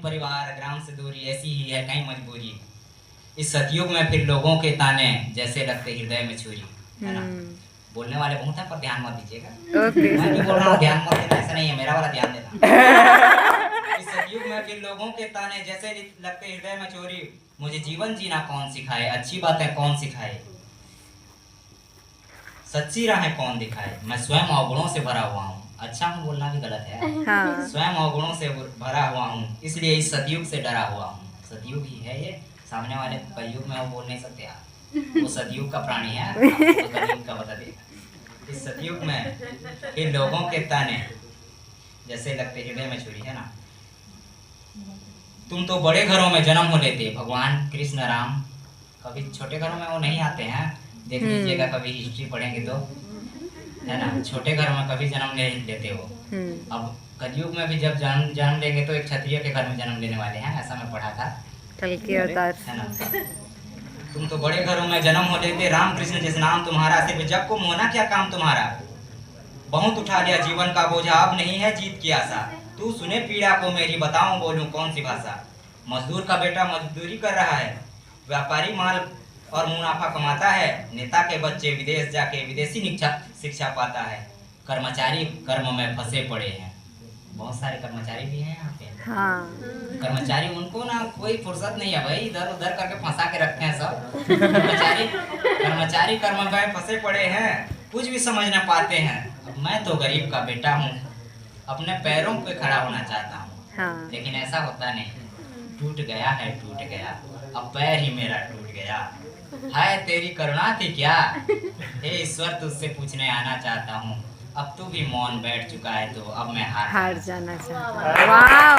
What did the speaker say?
परिवार ग्राम से दूरी, ऐसी ही है कहीं मजबूरी। इस सतयुग में फिर लोगों के ताने जैसे लगते हृदय में छुरी, है ना। बोलने वाले बहुत हैं पर ध्यान मत दीजिएगा। ओके। मैं भी बोल रहा हूँ ध्यान मत देना, ऐसा नहीं है, मेरा वाला ध्यान देना। इस सतयुग में फिर लोगों के ताने जैसे लगते हृदय में चोरी। मुझे जीवन जीना कौन सिखाए, अच्छी बातें कौन सिखाए, सच्ची राहें कौन दिखाए। मैं स्वयं अवगुणों से भरा हुआ हूँ। अच्छा हूँ बोलना भी गलत है। हाँ। स्वयं अवगुणों से भरा हुआ हूँ, इसलिए इस सतयुग से डरा हुआ हूँ। सतयुग ही है ये, सामने वाले कलयुग में वो बोल नहीं सकते आप, वो सतयुग का प्राणी है, आपको कलयुग का बता देगा। इस सतयुग में फिर लोगों के ताने जैसे लगते हृदय में छुरी, है ना। तुम तो बड़े घरों में जन्म हो लेते, भगवान कृष्ण राम कभी छोटे घरों में वो नहीं आते हैं। देख लीजिएगा कभी हिस्ट्री पढ़ेंगे तो, है ना। छोटे घरों में कभी जन्म ले लेते हो। अब कलयुग में भी जब जन्म लेंगे तो एक क्षत्रिय के घर में जन्म लेने वाले हैं, ऐसा मैं पढ़ा था, कल्कि अवतार, है ना। तुम तो बड़े घरों में जन्म हो लेते, राम कृष्ण जिस नाम तुम्हारा, सिर्फ जग को मोहना क्या काम तुम्हारा। बहुत उठा लिया जीवन का बोझा, अब नहीं है जीत की आशा। तू सुने पीड़ा को मेरी, बताऊं बोलूं कौन सी भाषा। मजदूर का बेटा मजदूरी कर रहा है, व्यापारी माल और मुनाफा कमाता है। नेता के बच्चे विदेश जाके विदेशी शिक्षा पाता है। कर्मचारी कर्म में फंसे पड़े हैं, बहुत सारे कर्मचारी भी हैं यहाँ पे। हाँ। कर्मचारी उनको ना कोई फुर्सत नहीं है भाई, इधर उधर करके फंसा के रखते हैं सब। कर्मचारी कर्म में फंसे पड़े हैं, कुछ भी समझ ना पाते हैं। अब मैं तो गरीब का बेटा हूँ, अपने पैरों पे खड़ा होना चाहता हूँ। हाँ। लेकिन ऐसा होता नहीं, टूट गया है टूट गया, अब पैर ही मेरा टूट गया। हाय तेरी करुणा थी क्या, हे ईश्वर तुझसे पूछने आना चाहता हूँ। अब तू भी मौन बैठ चुका है तो अब मैं हार जाना चाहता हूँ। वाह।